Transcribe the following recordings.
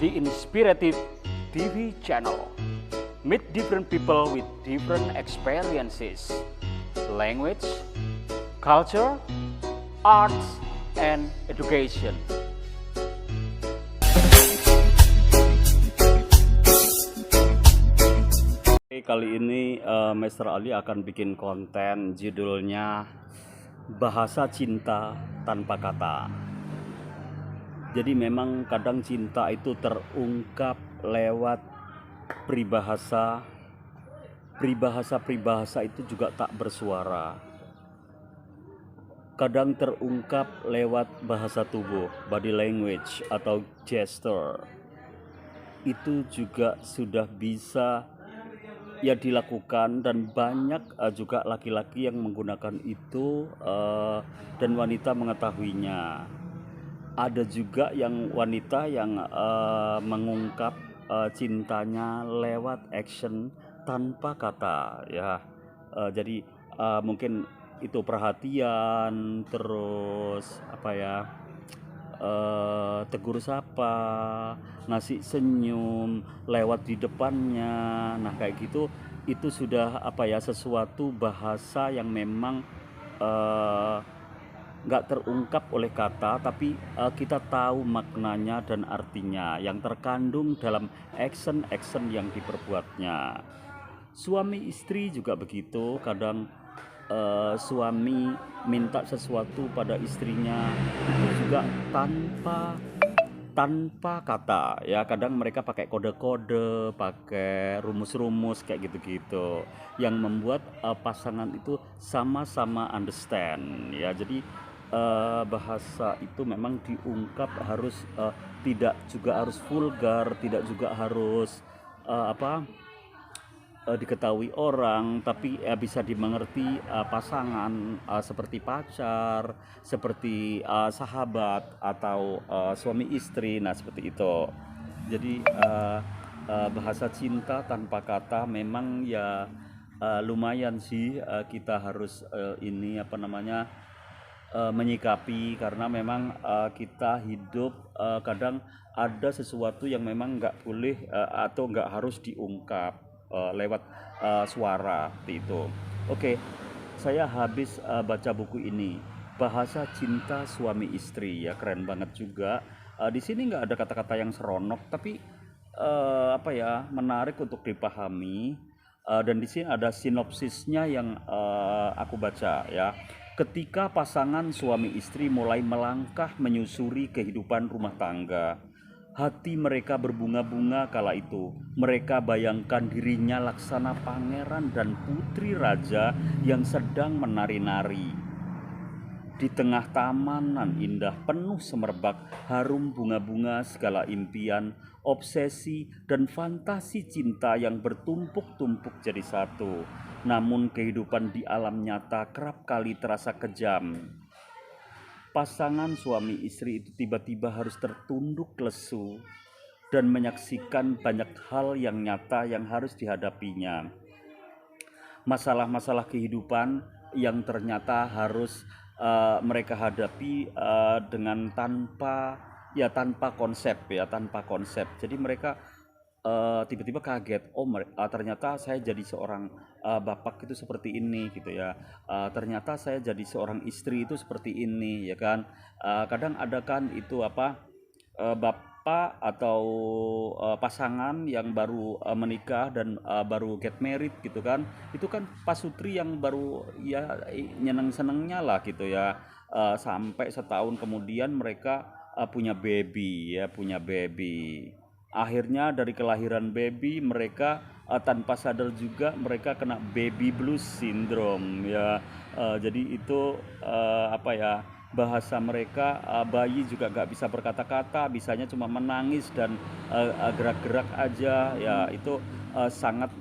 the Inspirative TV channel. Meet different people with different experiences, language, culture, arts, and education. Kali ini Mr. Ali akan bikin konten judulnya Bahasa Cinta Tanpa Kata. Jadi memang kadang cinta itu terungkap lewat peribahasa. Peribahasa itu juga tak bersuara. Kadang terungkap lewat bahasa tubuh, body language atau gesture. Itu juga sudah bisa ya dilakukan, dan banyak juga laki-laki yang menggunakan itu dan wanita mengetahuinya. Ada juga yang wanita yang mengungkap cintanya lewat action tanpa kata ya. Jadi mungkin itu perhatian, terus tegur sapa, ngasih senyum lewat di depannya. Nah kayak gitu, itu sudah sesuatu bahasa yang memang nggak terungkap oleh kata, tapi kita tahu maknanya dan artinya yang terkandung dalam action yang diperbuatnya. Suami istri juga begitu. Kadang suami minta sesuatu pada istrinya itu juga tanpa kata ya. Kadang mereka pakai kode-kode, pakai rumus-rumus kayak gitu-gitu yang membuat pasangan itu sama-sama understand ya. Jadi bahasa itu memang diungkap harus tidak juga harus vulgar, tidak juga harus diketahui orang, tapi bisa dimengerti pasangan, seperti pacar, seperti sahabat, atau suami istri. Nah seperti itu. Jadi bahasa cinta tanpa kata memang ya lumayan sih kita harus menyikapi, karena memang kita hidup kadang ada sesuatu yang memang nggak boleh atau nggak harus diungkap lewat suara seperti itu. Oke, saya habis baca buku ini, Bahasa Cinta Suami Istri ya, keren banget juga. Di sini nggak ada kata-kata yang seronok, tapi menarik untuk dipahami. Dan di sini ada sinopsisnya yang aku baca ya. Ketika pasangan suami istri mulai melangkah menyusuri kehidupan rumah tangga, hati mereka berbunga-bunga kala itu. Mereka bayangkan dirinya laksana pangeran dan putri raja yang sedang menari-nari di tengah tamanan indah penuh semerbak harum bunga-bunga. Segala impian, obsesi, dan fantasi cinta yang bertumpuk-tumpuk jadi satu. Namun kehidupan di alam nyata kerap kali terasa kejam. Pasangan suami istri itu tiba-tiba harus tertunduk lesu dan menyaksikan banyak hal yang nyata yang harus dihadapinya. Masalah-masalah kehidupan yang ternyata harus mereka hadapi dengan tanpa konsep. Jadi mereka tiba-tiba kaget, ternyata saya jadi seorang bapak itu seperti ini gitu ya. Ternyata saya jadi seorang istri itu seperti ini ya kan. Kadang ada kan itu bapak atau pasangan yang baru menikah dan baru get married gitu kan. Itu kan pasutri yang baru ya nyeneng-senengnya lah gitu ya. Sampai setahun kemudian mereka punya baby. Akhirnya dari kelahiran baby mereka tanpa sadar juga mereka kena baby blues syndrome ya. Jadi itu bahasa mereka, bayi juga gak bisa berkata-kata, bisanya cuma menangis dan gerak-gerak aja ya. Itu sangat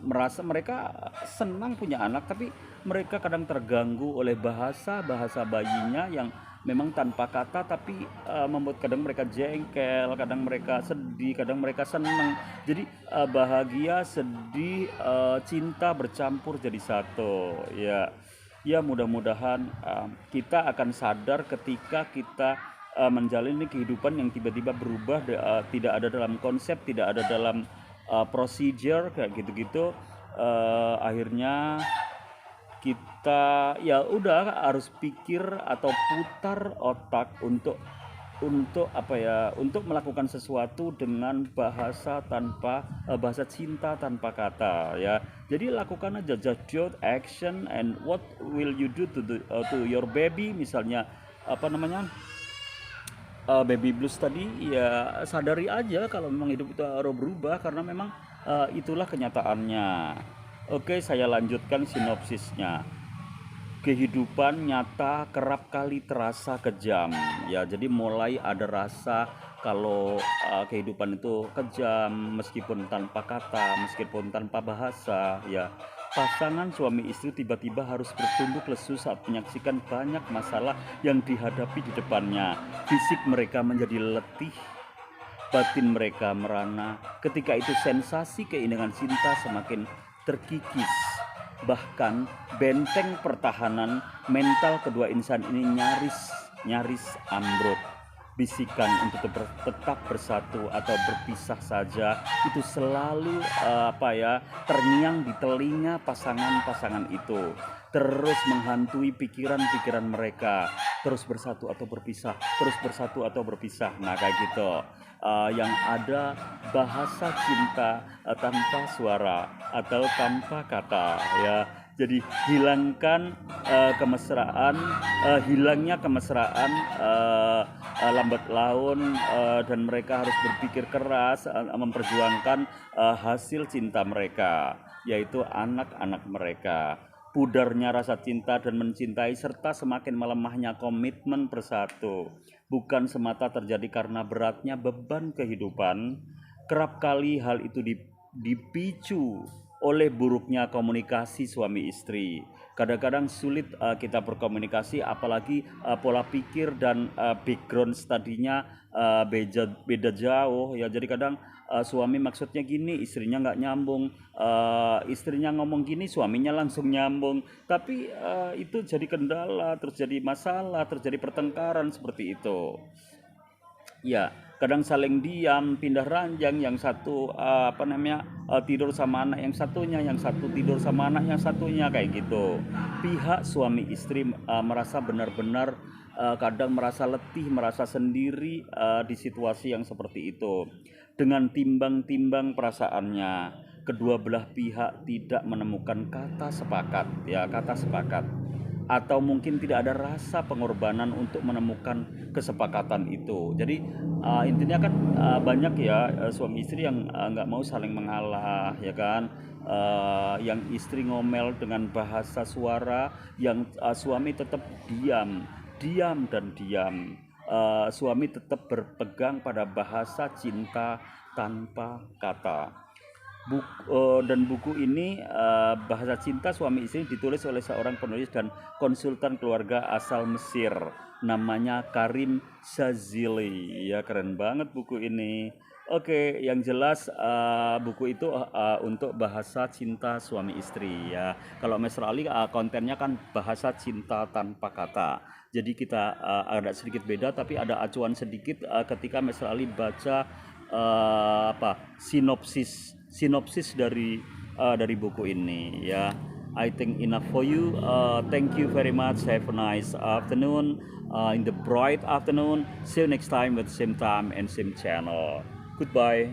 merasa mereka senang punya anak, tapi mereka kadang terganggu oleh bahasa bayinya yang memang tanpa kata, tapi membuat kadang mereka jengkel, kadang mereka sedih, kadang mereka senang. Jadi bahagia, sedih, cinta bercampur jadi satu ya. Ya mudah-mudahan kita akan sadar ketika kita menjalani kehidupan yang tiba-tiba berubah, tidak ada dalam konsep, tidak ada dalam procedure kayak gitu-gitu. Akhirnya kita ya udah harus pikir atau putar otak untuk apa ya, untuk melakukan sesuatu dengan bahasa tanpa bahasa cinta tanpa kata ya. Jadi lakukan aja, just do action. And what will you do to your baby, misalnya apa namanya, baby blues tadi, ya sadari aja kalau memang hidup itu harus berubah karena memang itulah kenyataannya. Oke, saya lanjutkan sinopsisnya. Kehidupan nyata kerap kali terasa kejam ya, jadi mulai ada rasa kalau kehidupan itu kejam meskipun tanpa kata, meskipun tanpa bahasa ya. Pasangan suami istri tiba-tiba harus bertunduk lesu saat menyaksikan banyak masalah yang dihadapi di depannya. Fisik mereka menjadi letih, batin mereka merana. Ketika itu sensasi keindahan cinta semakin terkikis. Bahkan benteng pertahanan mental kedua insan ini nyaris ambruk. Bisikan untuk tetap bersatu atau berpisah saja itu selalu terngiang di telinga pasangan-pasangan itu, terus menghantui pikiran-pikiran mereka. Terus bersatu atau berpisah, terus bersatu atau berpisah. Nah kayak gitu. Yang ada bahasa cinta tanpa suara atau tanpa kata ya. Jadi hilangkan hilangnya kemesraan lambat laun, dan mereka harus berpikir keras memperjuangkan hasil cinta mereka, yaitu anak-anak mereka. Pudarnya rasa cinta dan mencintai serta semakin melemahnya komitmen bersatu bukan semata terjadi karena beratnya beban kehidupan. Kerap kali hal itu dipicu oleh buruknya komunikasi suami istri. Kadang-kadang sulit kita berkomunikasi, apalagi pola pikir dan background studinya beda jauh ya. Jadi kadang suami maksudnya gini, istrinya nggak nyambung, istrinya ngomong gini, suaminya langsung nyambung. Tapi itu jadi kendala, terus jadi masalah, terjadi pertengkaran seperti itu. Ya, kadang saling diam, pindah ranjang, yang satu tidur sama anak yang satunya, yang satu tidur sama anak yang satunya kayak gitu. Pihak suami istri merasa benar-benar kadang merasa letih, merasa sendiri di situasi yang seperti itu. Dengan timbang-timbang perasaannya, kedua belah pihak tidak menemukan kata sepakat, ya, kata sepakat. Atau mungkin tidak ada rasa pengorbanan untuk menemukan kesepakatan itu. Jadi intinya kan banyak ya suami istri yang nggak mau saling mengalah ya kan. Yang istri ngomel dengan bahasa suara, yang suami tetap diam dan diam. Suami tetap berpegang pada bahasa cinta tanpa kata. Dan buku ini, bahasa cinta suami istri, ditulis oleh seorang penulis dan konsultan keluarga asal Mesir, namanya Karim Shazili ya. Keren banget buku ini. Oke, yang jelas buku itu untuk bahasa cinta suami istri ya. Kalau Mas Ali kontennya kan bahasa cinta tanpa kata. Jadi kita agak sedikit beda, tapi ada acuan sedikit ketika Mas Ali baca sinopsis dari buku ini ya. I think enough for you. Thank you very much. Have a nice afternoon. In the bright afternoon. See you next time at the same time and same channel. Goodbye.